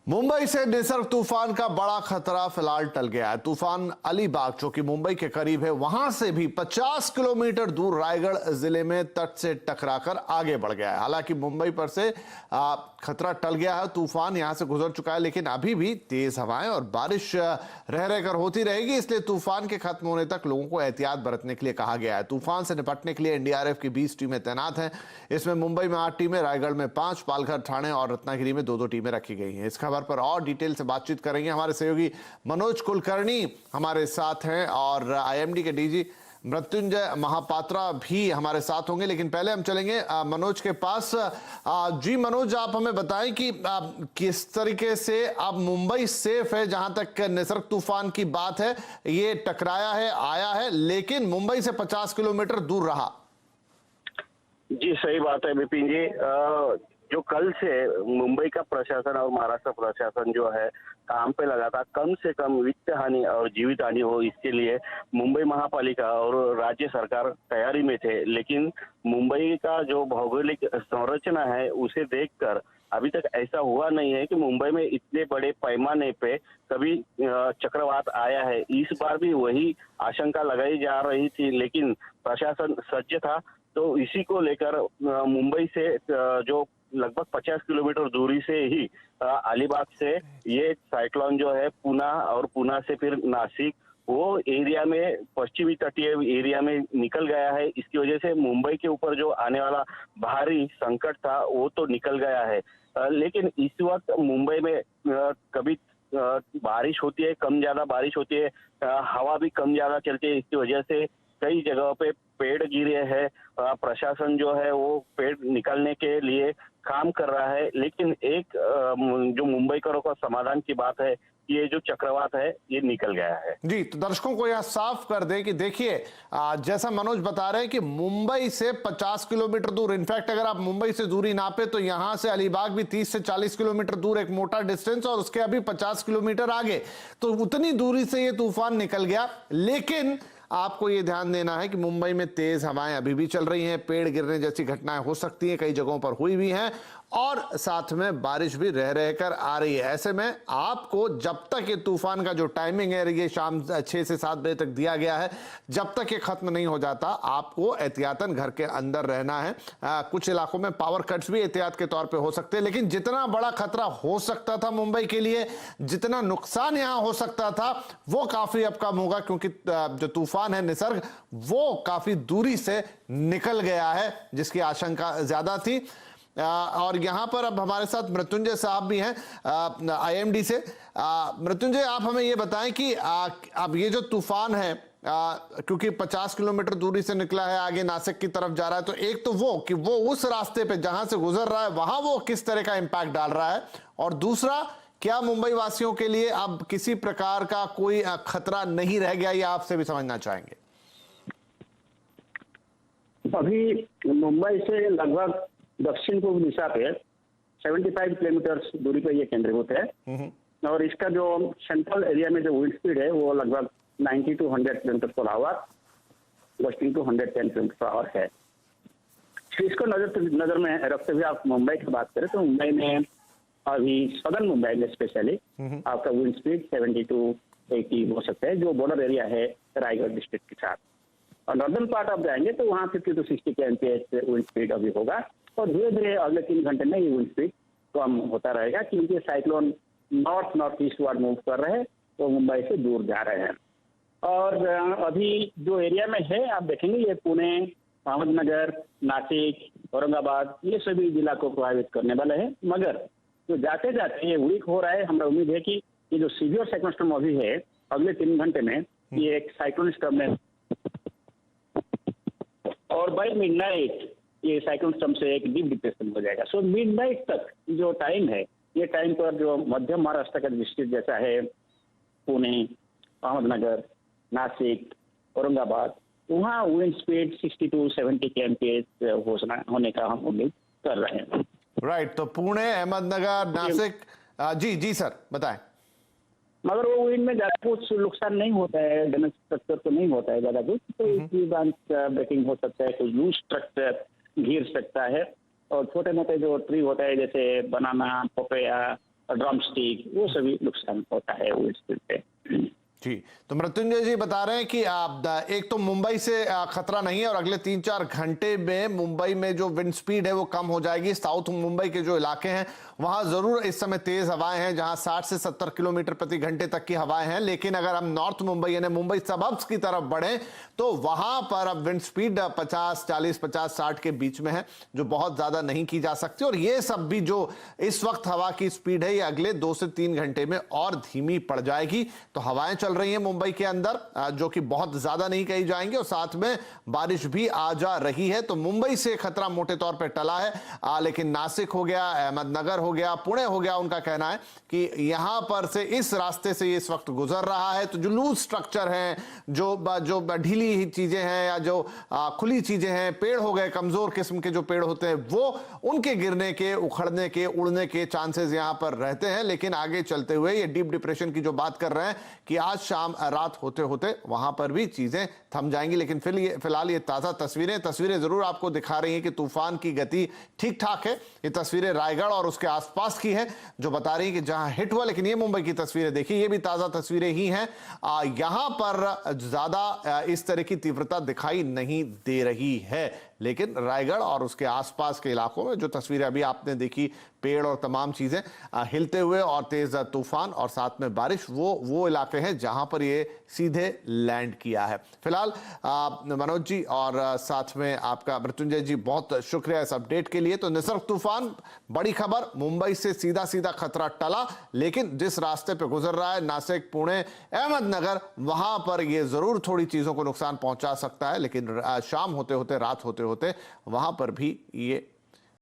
मुंबई से निसर्ग तूफान का बड़ा खतरा फिलहाल टल गया है। तूफान अलीबाग जो कि मुंबई के करीब है, वहां से भी 50 किलोमीटर दूर रायगढ़ जिले में तट से टकराकर आगे बढ़ गया है। हालांकि मुंबई पर से खतरा टल गया है, तूफान यहां से गुजर चुका है, लेकिन अभी भी तेज हवाएं और बारिश रह रहकर होती रहेगी। इसलिए तूफान के खत्म होने तक लोगों को एहतियात बरतने के लिए कहा गया है। तूफान से निपटने के लिए एनडीआरएफ की 20 टीमें तैनात हैं। इसमें मुंबई में 8 टीमें, रायगढ़ में 5, पालघर, ठाणे और रत्नागिरी में 2-2 टीमें रखी गई हैं। इस खबर पर और डिटेल से बातचीत करेंगे हमारे सहयोगी मनोज कुलकर्णी हमारे साथ हैं और आईएमडी के डीजी मृत्युंजय महापात्रा भी हमारे साथ होंगे। लेकिन पहले हम चलेंगे मनोज के पास। जी मनोज, आप हमें बताएं कि किस तरीके से अब मुंबई सेफ है। जहां तक निसर्ग तूफान की बात है, ये टकराया है, आया है, लेकिन मुंबई से 50 किलोमीटर दूर रहा। जी सही बात है विपिन जी। जो कल से मुंबई का प्रशासन और महाराष्ट्र प्रशासन जो है काम पे लगा था, कम से कम वित्त हानि और जीवित हानि हो इसके लिए मुंबई महापालिका और राज्य सरकार तैयारी में थे। लेकिन मुंबई का जो भौगोलिक संरचना है उसे देखकर अभी तक ऐसा हुआ नहीं है कि मुंबई में इतने बड़े पैमाने पे कभी चक्रवात आया है। इस बार भी वही आशंका लगाई जा रही थी, लेकिन प्रशासन सज्ज था। तो इसी को लेकर मुंबई से जो लगभग 50 किलोमीटर दूरी से ही अलीबाग से ये साइक्लोन जो है पुणे और पुणे से फिर नासिक वो एरिया में, पश्चिमी तटीय एरिया में निकल गया है। इसकी वजह से मुंबई के ऊपर जो आने वाला भारी संकट था वो तो निकल गया है। लेकिन इस वक्त मुंबई में कभी बारिश होती है, कम ज्यादा बारिश होती है, हवा भी कम ज्यादा चलती है। इसकी वजह से कई जगहों पे पेड़ गिरे हैं। प्रशासन जो है वो पेड़ निकालने के लिए काम कर रहा है। लेकिन एक जो मुंबई का समाधान की बात है, ये जो चक्रवात है ये निकल गया है। जी, तो दर्शकों को यह साफ कर दें कि देखिए, जैसा मनोज बता रहे हैं कि मुंबई से 50 किलोमीटर दूर, इनफैक्ट अगर आप मुंबई से दूरी नापे तो यहां से अलीबाग भी 30 से 40 किलोमीटर दूर, एक मोटा डिस्टेंस, और उसके अभी 50 किलोमीटर आगे, तो उतनी दूरी से ये तूफान निकल गया। लेकिन आपको ये ध्यान देना है कि मुंबई में तेज हवाएं अभी भी चल रही हैं, पेड़ गिरने जैसी घटनाएं हो सकती हैं, कई जगहों पर हुई भी हैं, और साथ में बारिश भी रह रहकर आ रही है। ऐसे में आपको जब तक ये तूफान का जो टाइमिंग है, ये शाम 6 से 7 बजे तक दिया गया है, जब तक ये खत्म नहीं हो जाता आपको एहतियातन घर के अंदर रहना है। कुछ इलाकों में पावर कट्स भी एहतियात के तौर पे हो सकते हैं। लेकिन जितना बड़ा खतरा हो सकता था मुंबई के लिए, जितना नुकसान यहां हो सकता था, वो काफी अब कम होगा, क्योंकि जो तूफान है निसर्ग, वो काफी दूरी से निकल गया है, जिसकी आशंका ज्यादा थी। और यहां पर अब हमारे साथ मृत्युंजय साहब भी हैं आईएमडी से। मृत्युंजय, आप हमें ये बताएं कि अब ये जो तूफान है, क्योंकि 50 किलोमीटर दूरी से निकला है, आगे नासिक की तरफ जा रहा है, तो एक तो वो कि वो उस रास्ते पे जहां से गुजर रहा है वहां वो किस तरह का इंपैक्ट डाल रहा है, और दूसरा, क्या मुंबई वासियों के लिए अब किसी प्रकार का कोई खतरा नहीं रह गया, ये आपसे भी समझना चाहेंगे। अभी मुंबई से लगभग दक्षिण पूर्व दिशा पे 75 किलोमीटर दूरी पर ये केंद्रीभूत है, और इसका जो सेंट्रल एरिया में जो विंड स्पीड है वो लगभग 90 to 100 kilometre per hour, gusting to 110 kilometre per hour है। इसको नजर में रखते हुए आप मुंबई की बात करें तो मुंबई में अभी सदर्न मुंबई में स्पेशली आपका विंड स्पीड 70 to 80 हो सकता है, जो बॉर्डर एरिया है रायगढ़ डिस्ट्रिक्ट के साथ। और नॉर्दर्न पार्ट आप जाएंगे तो वहाँ 50 to 60 kmph विंड स्पीड अभी होगा, और धीरे धीरे अगले 3 घंटे में ये विंड स्पीड कम होता रहेगा, क्योंकि cyclone north east ward move कर रहे हैं, तो मुंबई से दूर जा रहे हैं। और अभी जो एरिया में है आप देखेंगे, ये पुणे, अहमदनगर, नासिक, औरंगाबाद, ये सभी जिला को प्रभावित करने वाले हैं। मगर जो जाते जाते ये वीक हो रहा है, हमारा उम्मीद है कि ये जो सीवियर साइक्लोन स्टॉर्म अभी है, अगले 3 घंटे में ये एक साइक्लोन स्टॉर्म में, और बाय मिडनाइट ये साइक्लोन स्टॉर्म से एक डीप डिप्रेशन हो जाएगा। सो मिडनाइट तक जो टाइम है, ये टाइम पर जो मध्य महाराष्ट्र का डिस्ट्रिक्ट जैसा है, पुणे, अहमदनगर, नासिक, औरंगाबाद, वहाँ विंड स्पीड 60 to 70 kmph होने का हम उम्मीद कर रहे हैं। राइट, तो पुणे, अहमदनगर, नासिक, जी सर बताएं। मगर वो विंड में ज्यादा कुछ नुकसान नहीं होता है, डैमेज स्ट्रक्चर तो नहीं होता है ज्यादा कुछ, तो इसकी ब्रेकिंग हो सकता है, कुछ लूज स्ट्रक्चर गिर सकता है, और छोटे मोटे जो ट्री होता है जैसे बनाना, पपैया, ड्रम स्टिक, वो सभी नुकसान होता है विंड स्पीड पे। जी, तो मृत्युंजय जी बता रहे हैं कि एक तो मुंबई से खतरा नहीं है और अगले 3-4 घंटे में मुंबई में जो विंड स्पीड है वो कम हो जाएगी। साउथ मुंबई के जो इलाके हैं वहां जरूर इस समय तेज हवाएं हैं, जहां 60 से 70 किलोमीटर प्रति घंटे तक की हवाएं हैं, लेकिन अगर हम नॉर्थ मुंबई यानी मुंबई सबअर्ब्स की तरफ बढ़े तो वहां पर अब विंड स्पीड 50, 40, 50, 60 के बीच में है, जो बहुत ज्यादा नहीं की जा सकती। और ये सब भी जो इस वक्त हवा की स्पीड है ये अगले 2 से 3 घंटे में और धीमी पड़ जाएगी। तो हवाएं चल रही हैं मुंबई के अंदर जो कि बहुत ज्यादा नहीं कही जाएंगी और साथ में बारिश भी आ जा रही है। तो मुंबई से खतरा मोटे तौर पर टला है, लेकिन नासिक हो गया, अहमदनगर हो गया, पुणे हो गया, उनका कहना है कि यहां पर से इस रास्ते से इस वक्त गुजर रहा है। तो जो लूज स्ट्रक्चर है, जो ढीली चीजें हैं या जो खुली चीजें हैं, पेड़ हो गए, कमजोर किस्म के जो पेड़ होते हैं वो उनके गिरने के, उखड़ने के, उड़ने के चांसेस यहां पर रहते हैं। लेकिन आगे चलते हुए ये डीप डिप्रेशन की जो बात कर रहे हैं कि आज शाम रात होते होते वहां पर भी चीजें थम जाएंगी। लेकिन फिलहाल ये ताजा तस्वीरें जरूर आपको दिखा रही हैं कि तूफान की गति ठीक ठाक है। ये तस्वीरें रायगढ़ और उसके आसपास की है जो बता रही है कि जहां हिट हुआ। लेकिन ये मुंबई की तस्वीरें देखिए, ये भी ताजा तस्वीरें ही हैं। यहां पर ज्यादा इस तरह की तीव्रता दिखाई नहीं दे रही है, लेकिन रायगढ़ और उसके आसपास के इलाकों में जो तस्वीरें अभी आपने देखी, पेड़ और तमाम चीजें हिलते हुए और तेज तूफान और साथ में बारिश, वो इलाके हैं जहां पर ये सीधे लैंड किया है। फिलहाल मनोज जी और साथ में आपका मृत्युंजय जी बहुत शुक्रिया इस अपडेट के लिए। तो निसर्ग तूफान, बड़ी खबर, मुंबई से सीधा खतरा टला, लेकिन जिस रास्ते पे गुजर रहा है नासिक, पुणे, अहमदनगर, वहां पर ये जरूर थोड़ी चीजों को नुकसान पहुंचा सकता है। लेकिन शाम होते होते, रात होते होते वहां पर भी ये